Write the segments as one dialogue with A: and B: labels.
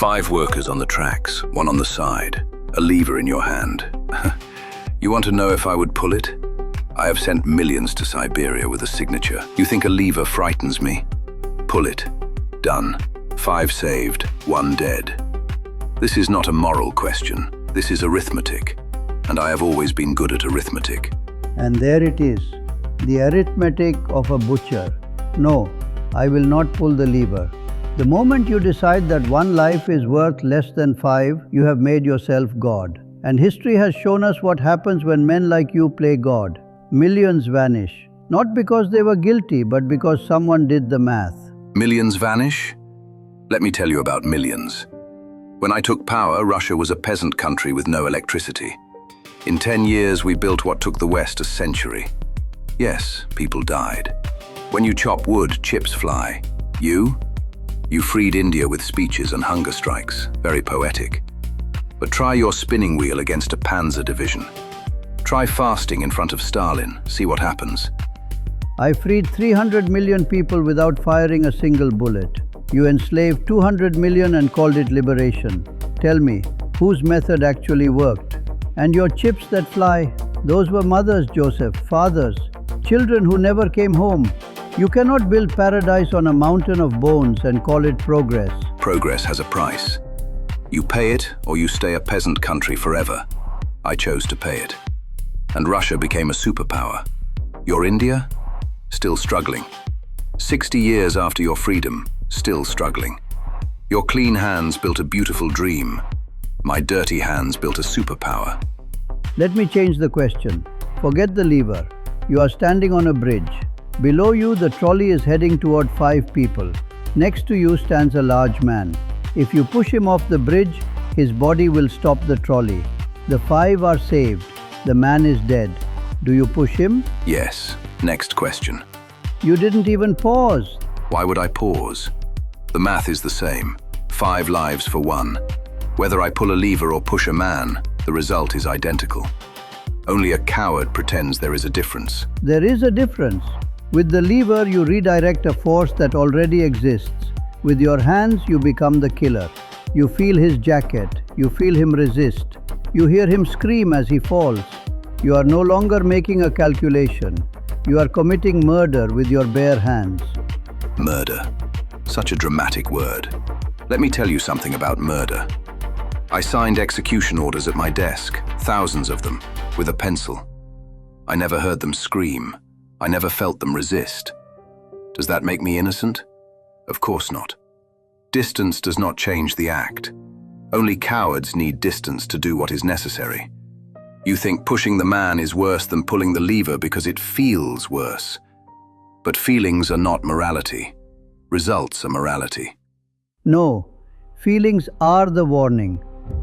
A: 5 workers on the tracks, one on the side, a lever in your hand. You want to know if I would pull it? I have sent millions to Siberia with a signature. You think a lever frightens me? Pull it. Done. 5 saved, 1 dead. This is not a moral question. This is arithmetic. And I have always been good at arithmetic.
B: And there it is, the arithmetic of a butcher. No, I will not pull the lever. The moment you decide that 1 life is worth less than 5, you have made yourself God. And history has shown us what happens when men like you play God. Millions vanish, not because they were guilty, but because someone did the math.
A: Millions vanish? Let me tell you about millions. When I took power, Russia was a peasant country with no electricity. In 10 years, we built what took the West a century. Yes, people died. When you chop wood, chips fly. You freed India with speeches and hunger strikes. Very poetic. But try your spinning wheel against a panzer division. Try fasting in front of Stalin. See what happens.
B: I freed 300 million people without firing a single bullet. You enslaved 200 million and called it liberation. Tell me, whose method actually worked? And your chips that fly, those were mothers, Joseph, fathers, children who never came home. You cannot build paradise on a mountain of bones and call it progress.
A: Progress has a price. You pay it or you stay a peasant country forever. I chose to pay it. And Russia became a superpower. Your India? Still struggling. 60 years after your freedom, still struggling. Your clean hands built a beautiful dream. My dirty hands built a superpower.
B: Let me change the question. Forget the lever. You are standing on a bridge. Below you, the trolley is heading toward 5 people. Next to you stands a large man. If you push him off the bridge, his body will stop the trolley. The 5 are saved. The man is dead. Do you push him?
A: Yes. Next question.
B: You didn't even pause.
A: Why would I pause? The math is the same. 5 lives for 1. Whether I pull a lever or push a man, the result is identical. Only a coward pretends there is a difference.
B: There is a difference. With the lever, you redirect a force that already exists. With your hands, you become the killer. You feel his jacket. You feel him resist. You hear him scream as he falls. You are no longer making a calculation. You are committing murder with your bare hands.
A: Murder. Such a dramatic word. Let me tell you something about murder. I signed execution orders at my desk, thousands of them, with a pencil. I never heard them scream. I never felt them resist. Does that make me innocent? Of course not. Distance does not change the act. Only cowards need distance to do what is necessary. You think pushing the man is worse than pulling the lever because it feels worse. But feelings are not morality. Results are morality.
B: No, feelings are the warning.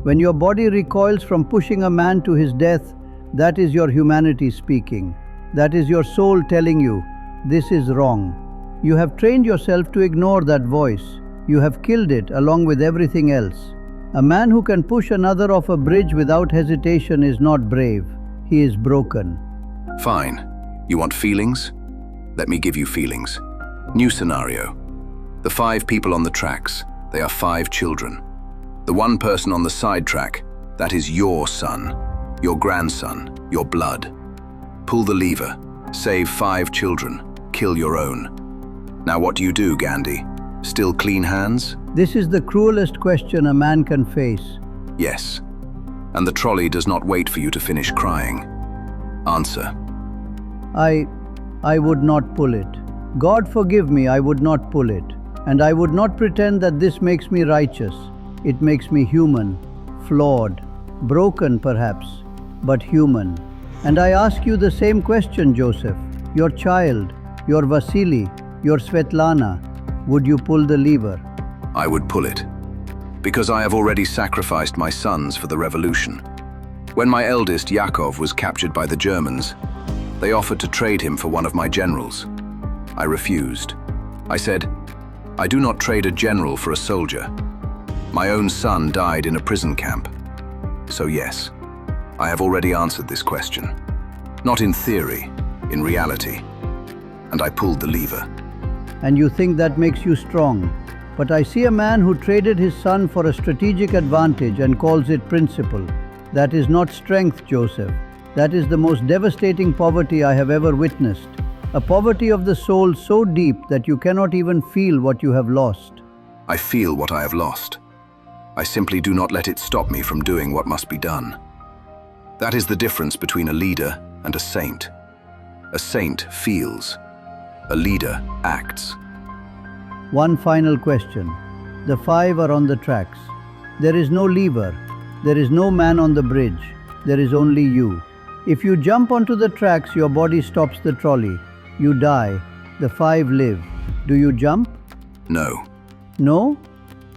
B: When your body recoils from pushing a man to his death, that is your humanity speaking. That is your soul telling you, this is wrong. You have trained yourself to ignore that voice. You have killed it along with everything else. A man who can push another off a bridge without hesitation is not brave. He is broken.
A: Fine. You want feelings? Let me give you feelings. New scenario. The 5 people on the tracks, they are 5 children. The 1 person on the side track, that is your son, your grandson, your blood. Pull the lever, save 5 children, kill your own. Now what do you do, Gandhi? Still clean hands?
B: This is the cruelest question a man can face.
A: Yes. And the trolley does not wait for you to finish crying. Answer.
B: I would not pull it. God forgive me, I would not pull it. And I would not pretend that this makes me righteous. It makes me human, flawed, broken perhaps, but human. And I ask you the same question, Joseph. Your child, your Vasily, your Svetlana, would you pull the lever?
A: I would pull it. Because I have already sacrificed my sons for the revolution. When my eldest, Yakov, was captured by the Germans, they offered to trade him for one of my generals. I refused. I said, I do not trade a general for a soldier. My own son died in a prison camp. So yes, I have already answered this question. Not in theory, in reality. And I pulled the lever.
B: And you think that makes you strong? But I see a man who traded his son for a strategic advantage and calls it principle. That is not strength, Joseph. That is the most devastating poverty I have ever witnessed. A poverty of the soul so deep that you cannot even feel what you have lost.
A: I feel what I have lost. I simply do not let it stop me from doing what must be done. That is the difference between a leader and a saint. A saint feels. A leader acts.
B: One final question. The 5 are on the tracks. There is no lever. There is no man on the bridge. There is only you. If you jump onto the tracks, your body stops the trolley. You die. The 5 live. Do you jump?
A: No.
B: No?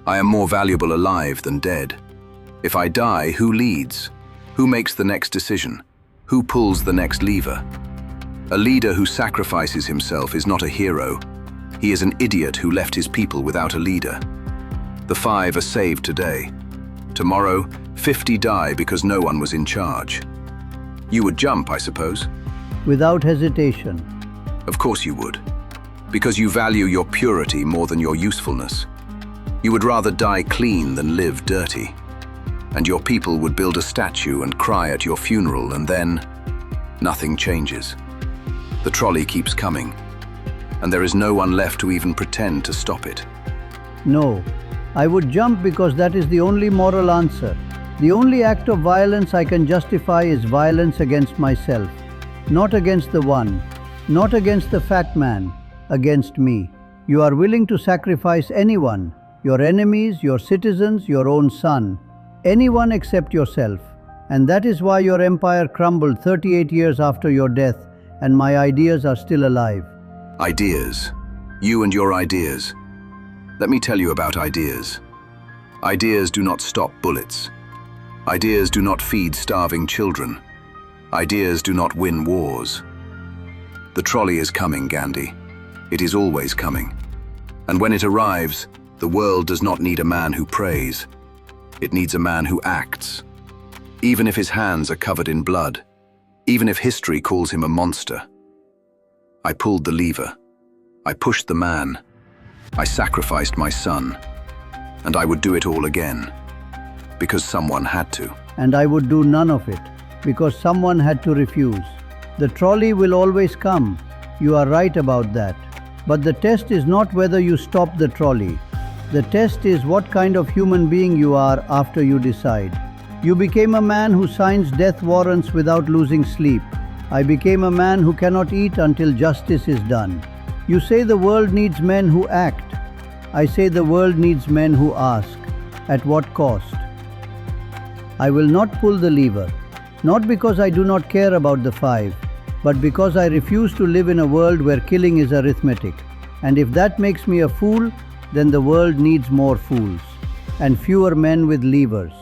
A: I am more valuable alive than dead. If I die, who leads? Who makes the next decision? Who pulls the next lever? A leader who sacrifices himself is not a hero. He is an idiot who left his people without a leader. The 5 are saved today. Tomorrow, 50 die because no one was in charge. You would jump, I suppose?
B: Without hesitation.
A: Of course you would. Because you value your purity more than your usefulness. You would rather die clean than live dirty. And your people would build a statue and cry at your funeral, and then nothing changes. The trolley keeps coming, and there is no one left to even pretend to stop it.
B: No. I would jump because that is the only moral answer. The only act of violence I can justify is violence against myself. Not against the one. Not against the fat man. Against me. You are willing to sacrifice anyone. Your enemies, your citizens, your own son. Anyone except yourself. And that is why your empire crumbled 38 years after your death, and my ideas are still alive.
A: Ideas. You and your ideas. Let me tell you about ideas. Ideas do not stop bullets. Ideas do not feed starving children. Ideas do not win wars. The trolley is coming, Gandhi. It is always coming. And when it arrives, the world does not need a man who prays. It needs a man who acts. Even if his hands are covered in blood. Even if history calls him a monster. I pulled the lever. I pushed the man. I sacrificed my son. And I would do it all again. Because someone had to.
B: And I would do none of it. Because someone had to refuse. The trolley will always come. You are right about that. But the test is not whether you stop the trolley. The test is what kind of human being you are after you decide. You became a man who signs death warrants without losing sleep. I became a man who cannot eat until justice is done. You say the world needs men who act. I say the world needs men who ask. At what cost? I will not pull the lever. Not because I do not care about the 5, but because I refuse to live in a world where killing is arithmetic. And if that makes me a fool, then the world needs more fools, and fewer men with levers.